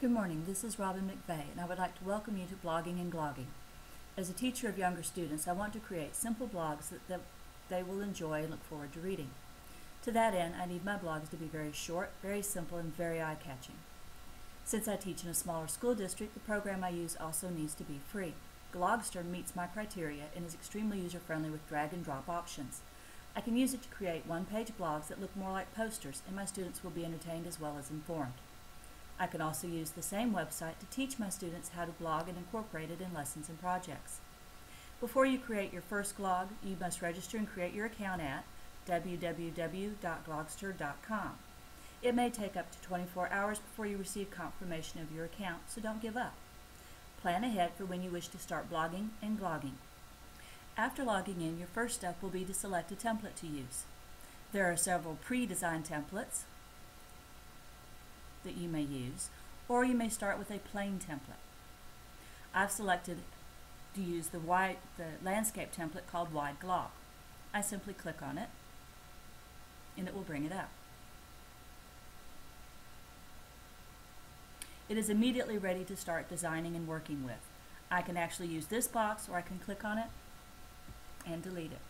Good morning, this is Robin McVay, and I would like to welcome you to Blogging and Glogging. As a teacher of younger students, I want to create simple blogs that they will enjoy and look forward to reading. To that end, I need my blogs to be very short, very simple, and very eye-catching. Since I teach in a smaller school district, the program I use also needs to be free. Glogster meets my criteria and is extremely user-friendly with drag-and-drop options. I can use it to create one-page blogs that look more like posters, and my students will be entertained as well as informed. I can also use the same website to teach my students how to blog and incorporate it in lessons and projects. Before you create your first blog, you must register and create your account at www.glogster.com. It may take up to 24 hours before you receive confirmation of your account, so don't give up. Plan ahead for when you wish to start blogging and glogging. After logging in, your first step will be to select a template to use. There are several pre-designed templates that you may use, or you may start with a plain template. I've selected to use the landscape template called Wide Glog. I simply click on it and it will bring it up. It is immediately ready to start designing and working with. I can actually use this box, or I can click on it and delete it.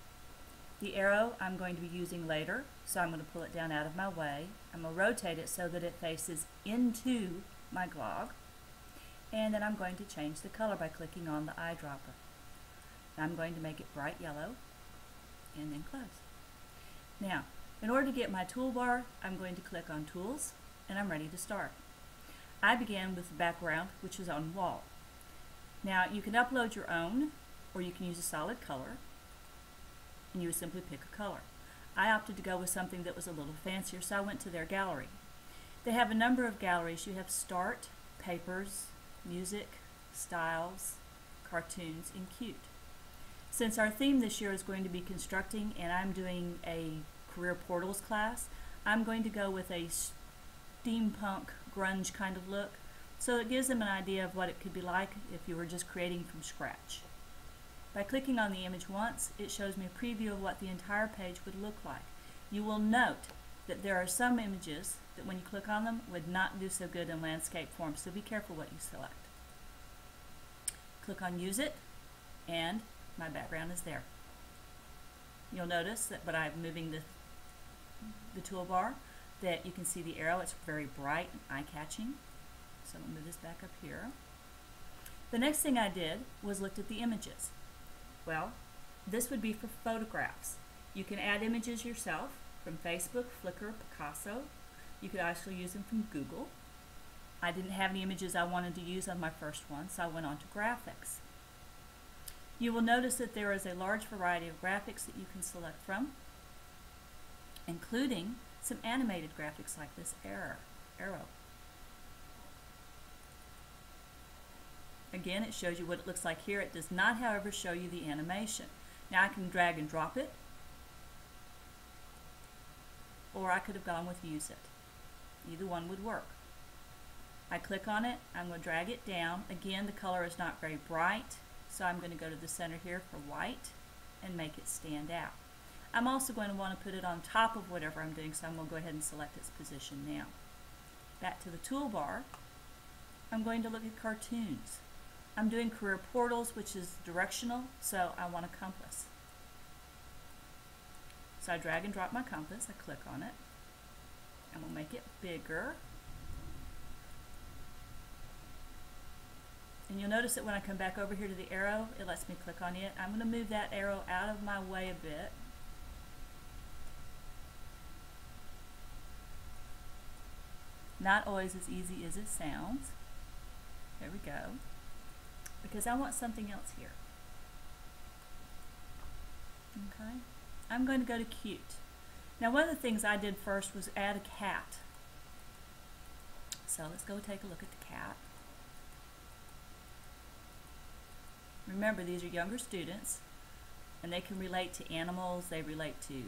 The arrow I'm going to be using later, so I'm going to pull it down out of my way. I'm going to rotate it so that it faces into my glog, and then I'm going to change the color by clicking on the eyedropper. I'm going to make it bright yellow and then close. Now, in order to get my toolbar, I'm going to click on Tools, and I'm ready to start. I began with the background, which is on wall. Now, you can upload your own, or you can use a solid color, and you would simply pick a color. I opted to go with something that was a little fancier, so I went to their gallery. They have a number of galleries. You have Start, Papers, Music, Styles, Cartoons, and Cute. Since our theme this year is going to be constructing, and I'm doing a career portals class, I'm going to go with a steampunk grunge kind of look, so it gives them an idea of what it could be like if you were just creating from scratch. By clicking on the image once, it shows me a preview of what the entire page would look like. You will note that there are some images that when you click on them would not do so good in landscape form, so be careful what you select. Click on Use It, and my background is there. You'll notice that by moving the toolbar that you can see the arrow. It's very bright and eye-catching. So I'll move this back up here. The next thing I did was looked at the images. Well, this would be for photographs. You can add images yourself from Facebook, Flickr, Picasso. You could actually use them from Google. I didn't have any images I wanted to use on my first one, so I went on to graphics. You will notice that there is a large variety of graphics that you can select from, including some animated graphics like this arrow. Again, it shows you what it looks like here. It does not, however, show you the animation. Now I can drag and drop it, or I could have gone with Use It. Either one would work. I click on it, I'm going to drag it down. Again, the color is not very bright, so I'm going to go to the center here for white and make it stand out. I'm also going to want to put it on top of whatever I'm doing, so I'm going to go ahead and select its position now. Back to the toolbar, I'm going to look at cartoons. I'm doing career portals, which is directional, so I want a compass. So I drag and drop my compass, I click on it, and we'll make it bigger. And you'll notice that when I come back over here to the arrow, it lets me click on it. I'm going to move that arrow out of my way a bit. Not always as easy as it sounds. There we go. Because I want something else here. Okay. I'm going to go to Cute. Now, one of the things I did first was add a cat. So let's go take a look at the cat. Remember, these are younger students, and they can relate to animals. They relate to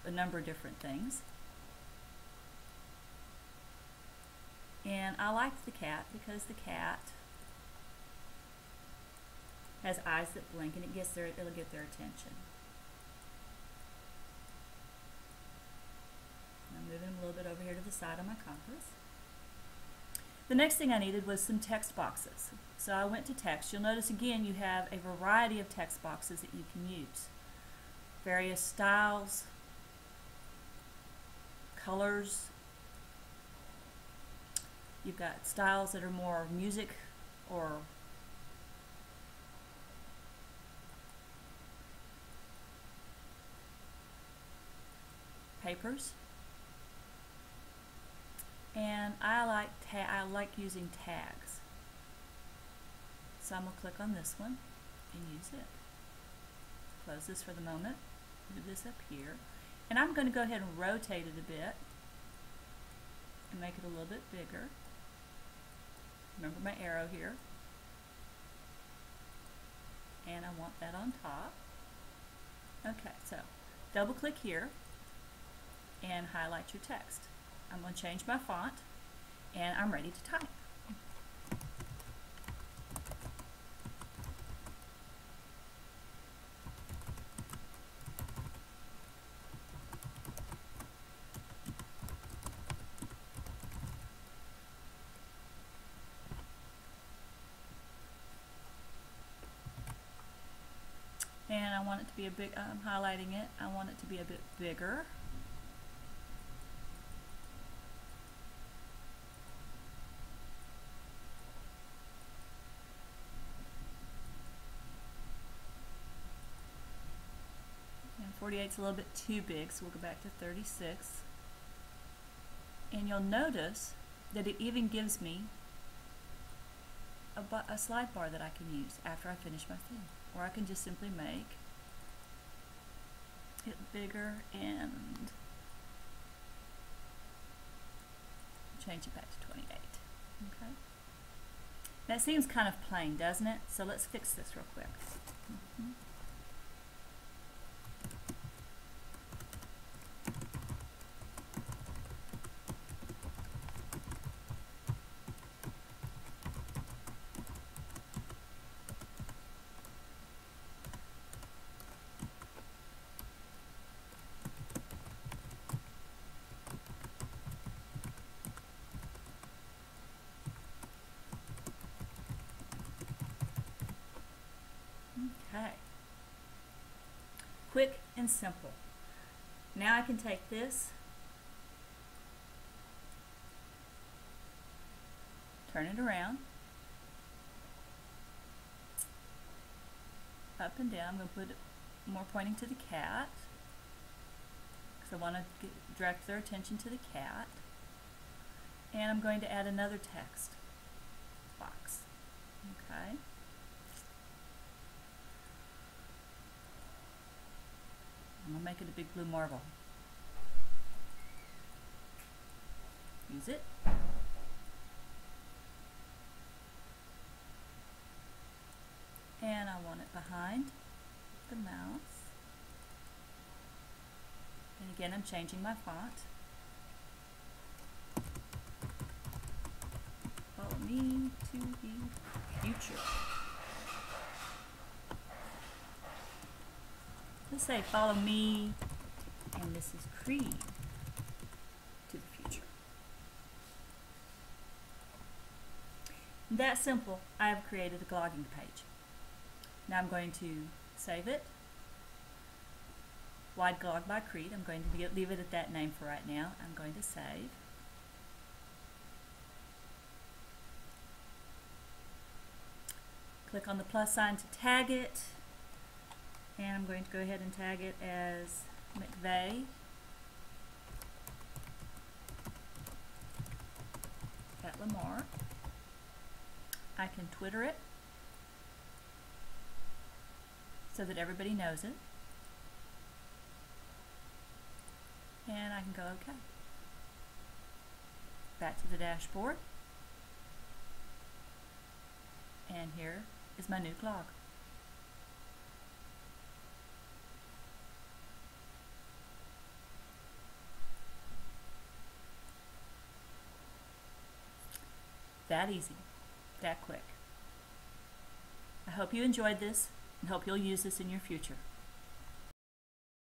a number of different things. And I liked the cat because the cat has eyes that blink, and it'll get their attention. I'm moving a little bit over here to the side of my compass. The next thing I needed was some text boxes. So I went to text. You'll notice again you have a variety of text boxes that you can use. Various styles, colors. You've got styles that are more music or papers. And I like using tags. So I'm going to click on this one and use it. Close this for the moment. Move this up here. And I'm going to go ahead and rotate it a bit and make it a little bit bigger. Remember my arrow here. And I want that on top. Okay, so double click here and highlight your text. I'm going to change my font and I'm ready to type. And I want it to be a big, I'm highlighting it, I want it to be a bit bigger. And 48 is a little bit too big, so we'll go back to 36. And you'll notice that it even gives me a slide bar that I can use after I finish my thing. Or I can just simply make it bigger and change it back to 28. Okay. That seems kind of plain, doesn't it? So let's fix this real quick. Okay. Quick and simple. Now I can take this, turn it around, up and down. I'm going to put it more pointing to the cat because I want to direct their attention to the cat. And I'm going to add another text box. Okay. I'm going to make it a big blue marble. Use it. And I want it behind the mouse. And again, I'm changing my font. Follow me to the future. Let's say follow me and Mrs. Creed to the future. That simple, I have created a glogging page. Now I'm going to save it. Wide Glog by Creed. I'm going to leave it at that name for right now. I'm going to save. Click on the plus sign to tag it. And I'm going to go ahead and tag it as McVay at Lamar. I can Twitter it so that everybody knows it. And I can go OK. Back to the dashboard. And here is my new glog. That easy, that quick. I hope you enjoyed this and hope you'll use this in your future.